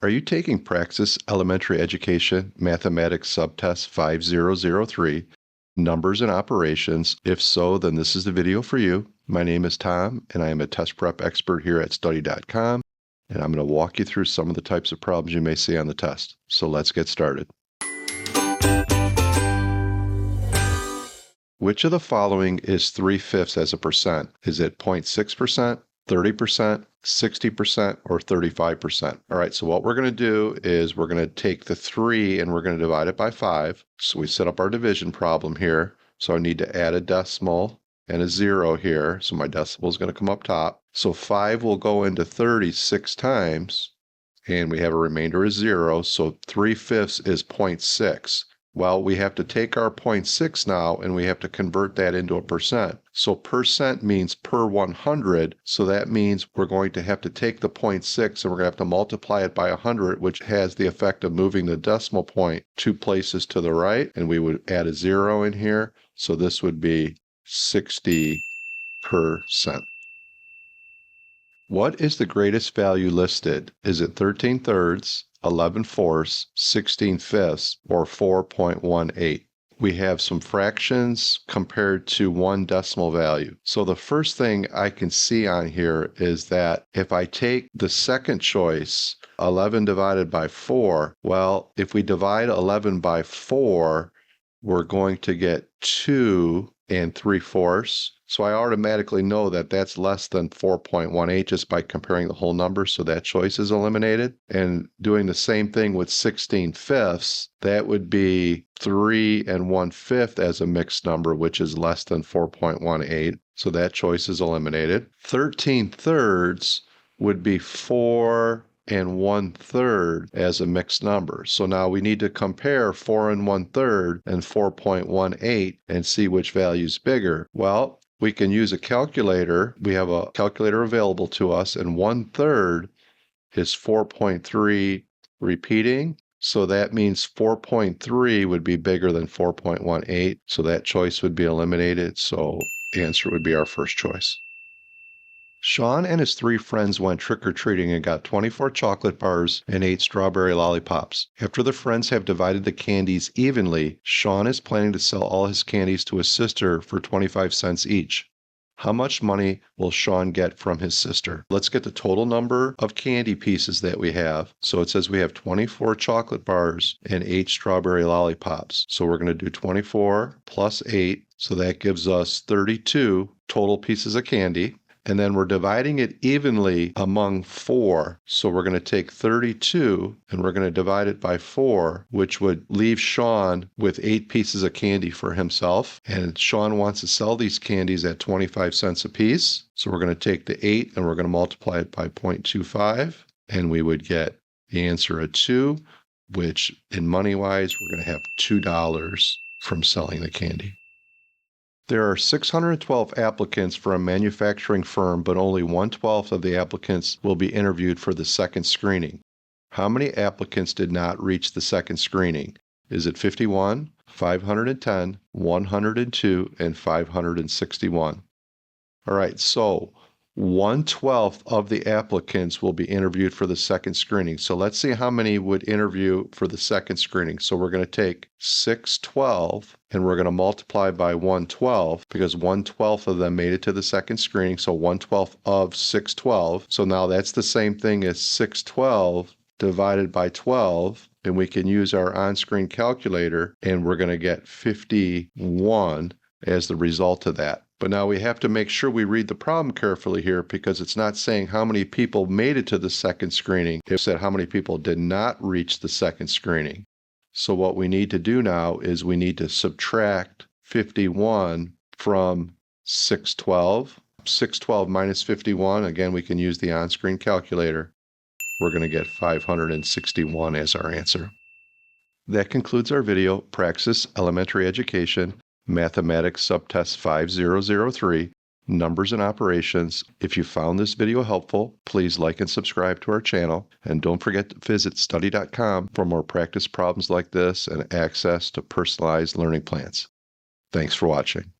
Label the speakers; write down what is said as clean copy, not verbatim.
Speaker 1: Are you taking Praxis Elementary Education Mathematics Subtest 5003, Numbers and Operations? If so, then this is the video for you. My name is Tom, and I am a test prep expert here at study.com, and I'm going to walk you through some of the types of problems you may see on the test. So let's get started. Which of the following is 3/5 as a percent? Is it 0.6%, 30%, 60%, or 35%? All right, so what we're going to do is we're going to take the 3 and we're going to divide it by 5. So we set up our division problem here. So I need to add a decimal and a 0 here. So my decimal is going to come up top. So 5 will go into 30 6 times, and we have a remainder of 0. So 3/5 is 0.6. Well, we have to take our 0.6 now, and we have to convert that into a percent. So percent means per 100, so that means we're going to have to take the 0.6 and we're going to have to multiply it by 100, which has the effect of moving the decimal point 2 places to the right, and we would add a 0 in here, so this would be 60%. What is the greatest value listed? Is it 13/3, 11/4, 16/5, or 4.18? We have some fractions compared to one decimal value. So the first thing I can see on here is that if I take the second choice, 11 divided by 4, well, if we divide 11 by 4, we're going to get 2 3/4. So I automatically know that that's less than 4.18 just by comparing the whole number, so that choice is eliminated. And doing the same thing with 16/5, that would be 3 1/5 as a mixed number, which is less than 4.18, so that choice is eliminated. 13/3 would be 4 1/3 as a mixed number. So now we need to compare 4 1/3 and 4.18 and see which value is bigger. Well, we can use a calculator. We have a calculator available to us, and 1/3 is 4.3 repeating. So that means 4.3 would be bigger than 4.18. So that choice would be eliminated. So the answer would be our first choice. Sean and his 3 friends went trick-or-treating and got 24 chocolate bars and 8 strawberry lollipops. After the friends have divided the candies evenly, Sean is planning to sell all his candies to his sister for 25 cents each. How much money will Sean get from his sister? Let's get the total number of candy pieces that we have. So it says we have 24 chocolate bars and 8 strawberry lollipops. So we're going to do 24 plus 8. So that gives us 32 total pieces of candy. And then we're dividing it evenly among 4. So we're going to take 32 and we're going to divide it by 4, which would leave Sean with 8 pieces of candy for himself. And Sean wants to sell these candies at 25 cents a piece. So we're going to take the 8 and we're going to multiply it by 0.25. And we would get the answer of 2, which in money-wise, we're going to have $2 from selling the candy. There are 612 applicants for a manufacturing firm, but only 1/12 of the applicants will be interviewed for the second screening. How many applicants did not reach the second screening? Is it 51, 510, 102, and 561? All right, so 1/12 of the applicants will be interviewed for the second screening. So let's see how many would interview for the second screening. So we're going to take 612 and we're going to multiply by 1/12 because 1/12 of them made it to the second screening. So 1/12 of 612. So now that's the same thing as 612 divided by 12. And we can use our on-screen calculator and we're going to get 51 as the result of that. But now we have to make sure we read the problem carefully here because it's not saying how many people made it to the second screening. It said how many people did not reach the second screening. So what we need to do now is we need to subtract 51 from 612. 612 minus 51, again, we can use the on-screen calculator. We're going to get 561 as our answer. That concludes our video, Praxis Elementary Education Mathematics Subtest 5003, Numbers and Operations. If you found this video helpful, please like and subscribe to our channel. And don't forget to visit study.com for more practice problems like this and access to personalized learning plans. Thanks for watching.